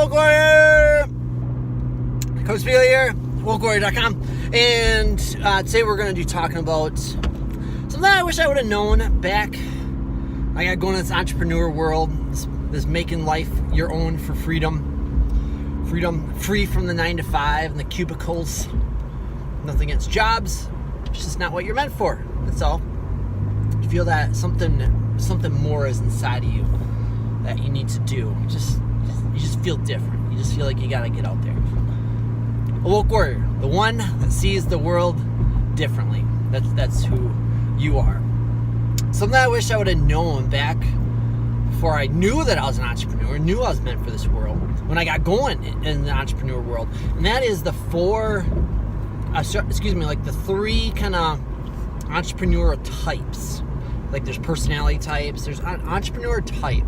Woke Warrior! Coach Bailey here, WokeWarrior.com. And today we're going to be talking about something I wish I would have known back. I got going in this entrepreneur world, this making life your own for freedom. Free from the 9 to 5 and the cubicles. Nothing against jobs. It's just not what you're meant for. That's all. You feel that something more is inside of you that you need to do. You just feel different. You just feel like you gotta get out there. A woke warrior, the one that sees the world differently. That's who you are. Something I wish I would have known back before I knew that I was an entrepreneur, knew I was meant for this world, when I got going in the entrepreneur world. And that is the three kind of entrepreneur types. Like there's personality types, there's an entrepreneur type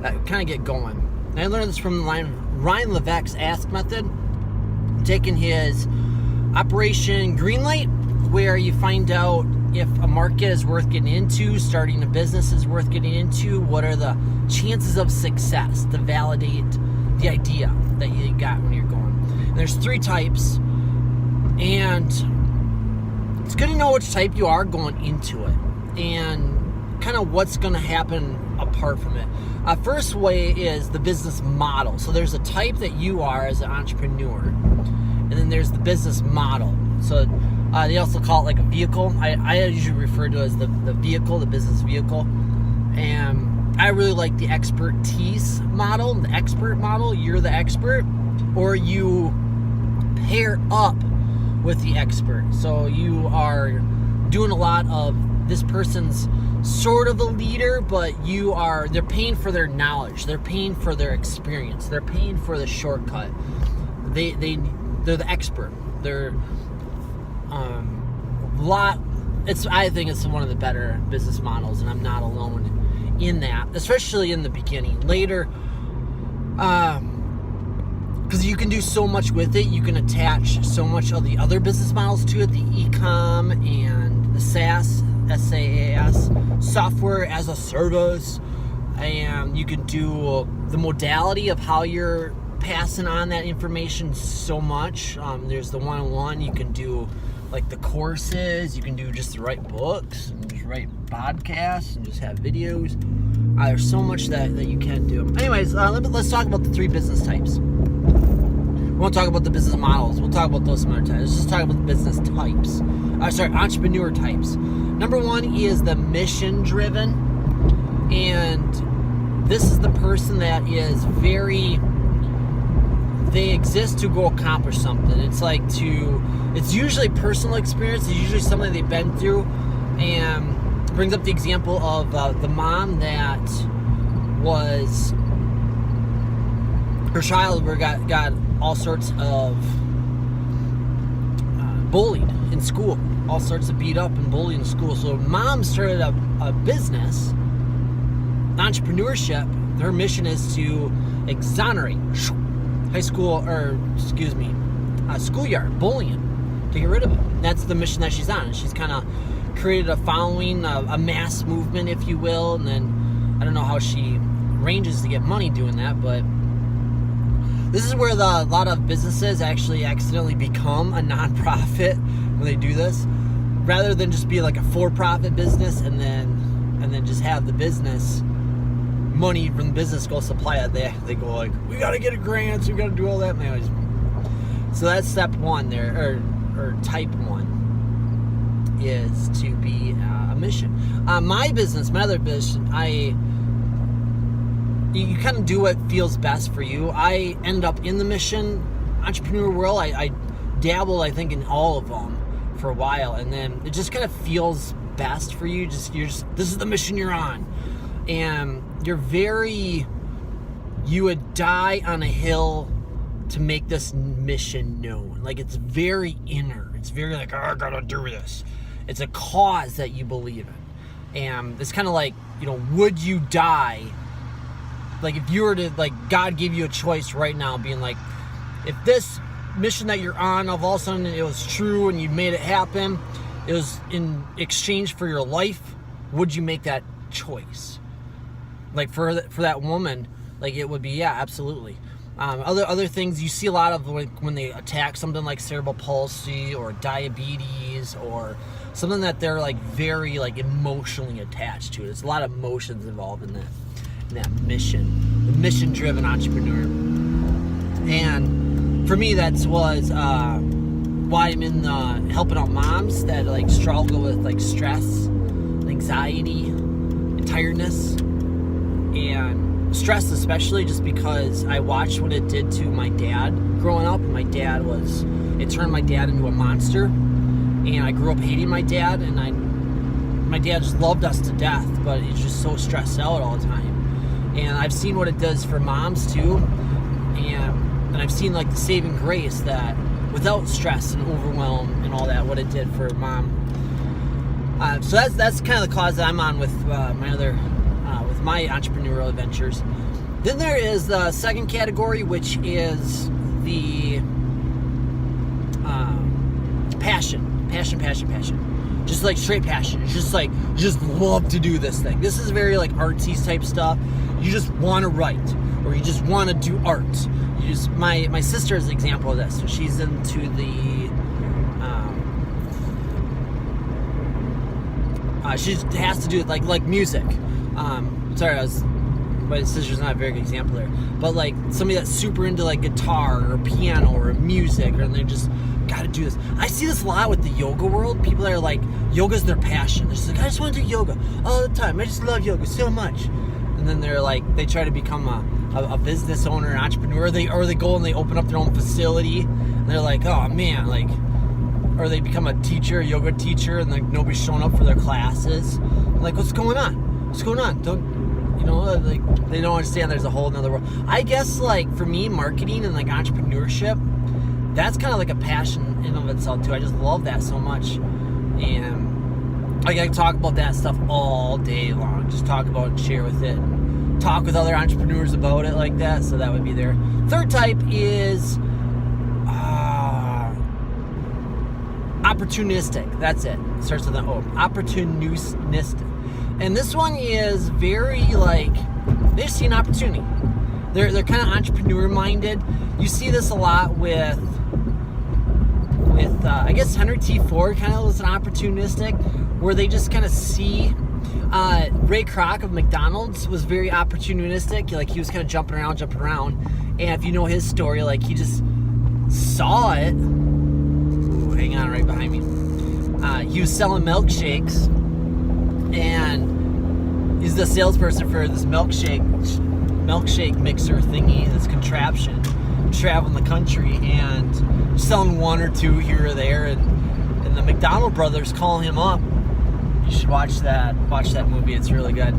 that kind of get going. And I learned this from Ryan Levesque's Ask Method, taking his Operation Greenlight, where you find out if a market is worth getting into, starting a business is worth getting into, what are the chances of success to validate the idea that you got when you're going. And there's three types, and it's good to know which type you are going into it and kind of what's going to happen apart from it. First way is the business model. So there's a type that you are as an entrepreneur, and then there's the business model. So they also call it like a vehicle. I usually refer to it as the vehicle, the business vehicle. And I really like the expertise model, the expert model. You're the expert, or you pair up with the expert. So you are doing a lot of, this person's sort of a leader, but they're paying for their knowledge, they're paying for their experience, they're paying for the shortcut. They're the expert. They're I think it's one of the better business models, and I'm not alone in that, especially in the beginning. Later, because you can do so much with it, you can attach so much of the other business models to it, the e-com and the SaaS, SaaS, software as a service, and you can do the modality of how you're passing on that information so much. There's the one-on-one, you can do like the courses, you can do just write books and just write podcasts and just have videos. There's so much that you can do. Anyways, let's talk about the three business types. We won't talk about the business models. We'll talk about those some other times. Let's just talk about the business types. Entrepreneur types. Number one is the mission-driven, and this is the person that is they exist to go accomplish something. It's usually personal experience. It's usually something they've been through, and brings up the example of the mom that was, her child got all sorts of bullied in school, all sorts of beat up and bullied in school. So mom started a business, entrepreneurship. Her mission is to exonerate schoolyard bullying, to get rid of it. That's the mission that she's on. She's kind of created a following, a mass movement, if you will, and then I don't know how she arranges to get money doing that, but this is where a lot of businesses actually accidentally become a non-profit when they do this, rather than just be like a for-profit business and then just have the business money from the business go supply it. They go like, we got to get a grant, so we got to do all that. Anyways, so that's step one there, or type one, is to be a mission. My other business, you kind of do what feels best for you. I end up in the mission entrepreneur world. I dabble, I think, in all of them for a while, and then it just kind of feels best for you. This is the mission you're on, and you would die on a hill to make this mission known. Like, it's very inner. It's very like, I gotta do this. It's a cause that you believe in, and it's kind of like, would you die? Like, if you were to, like, God gave you a choice right now, being like, if this mission that you're on, of all of a sudden it was true and you made it happen, it was in exchange for your life, would you make that choice? Like, for that woman, like, it would be, yeah, absolutely. Other things you see a lot of when they attack something like cerebral palsy or diabetes or something that they're like very like emotionally attached to. There's a lot of emotions involved in that mission, the mission-driven entrepreneur. And for me, that was why I'm in helping out moms that like struggle with like stress, anxiety, and tiredness, and stress especially, just because I watched what it did to my dad growing up. My dad it turned my dad into a monster, and I grew up hating my dad, and my dad just loved us to death, but he's just so stressed out all the time. And I've seen what it does for moms too, and I've seen like the saving grace that without stress and overwhelm and all that, what it did for mom. So that's kind of the cause that I'm on with with my entrepreneurial adventures. Then there is the second category, which is the passion. Just like straight passion. It's just like, you just love to do this thing. This is very like artsy type stuff. You just want to write, or you just want to do art. My sister is an example of this. So she's into the she has to do it like music. My sister's not a very good example there, but like somebody that's super into like guitar or piano or music, and they just got to do this. I see this a lot with the yoga world. People that are like, yoga's their passion. They're just like, I just want to do yoga all the time. I just love yoga so much. And then they're like, they try to become a business owner, an entrepreneur. Or they go and they open up their own facility. And they're like, oh man, like, or they become a teacher, a yoga teacher, and like nobody's showing up for their classes. I'm like, what's going on? What's going on? Like they don't understand there's a whole nother world. I guess like for me, marketing and like entrepreneurship, that's kind of like a passion in of itself too. I just love that so much, and I can talk about that stuff all day long. Just talk about it, share with it, talk with other entrepreneurs about it like that. So that would be there. Third type is opportunistic. That's it. It starts with an O. Opportunistic. And this one is very like, they see an opportunity. They're kind of entrepreneur minded. You see this a lot with I guess Henry T. Ford kind of was an opportunistic, where they just kind of see. Ray Kroc of McDonald's was very opportunistic. Like he was kind of jumping around, and if you know his story, like he just saw it. Ooh, hang on, right behind me. He was selling milkshakes, and he's the salesperson for this milkshake mixer thingy, this contraption, traveling the country and selling one or two here or there, and the McDonald brothers call him up. You should watch that movie, it's really good.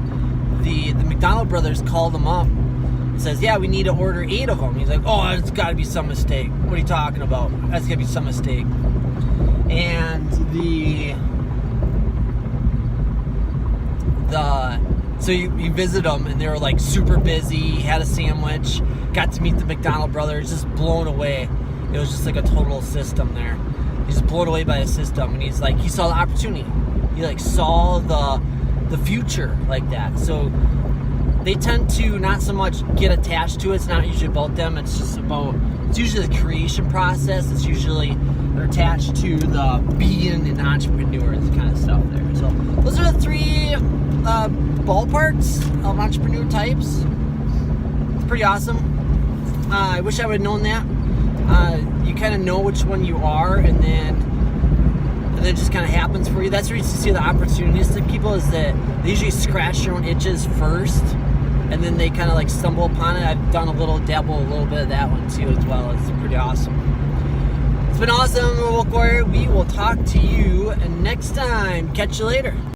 The McDonald brothers called him up and says, yeah, we need to order 8 of them. He's like, oh, it's got to be some mistake. What are you talking about? That's got to be some mistake. And so you visit them, and they were like super busy, had a sandwich, got to meet the McDonald brothers, just blown away. It was just like a total system there. He's just blown away by the system, and he's like, he saw the opportunity. He like saw the future like that. So they tend to not so much get attached to it. It's not usually about them. It's usually the creation process. It's usually they're attached to the being an entrepreneur, this kind of stuff there. So those are the 3 ballparks of entrepreneur types. It's pretty awesome. I wish I would have known that. You kind of know which one you are, and then it just kind of happens for you. That's where you see the opportunistic people, is that they usually scratch their own itches first, and then they kind of like stumble upon it. I've done dabble a little bit of that one too as well. It's pretty awesome. It's been awesome, Wolf Warrior. We will talk to you next time. Catch you later.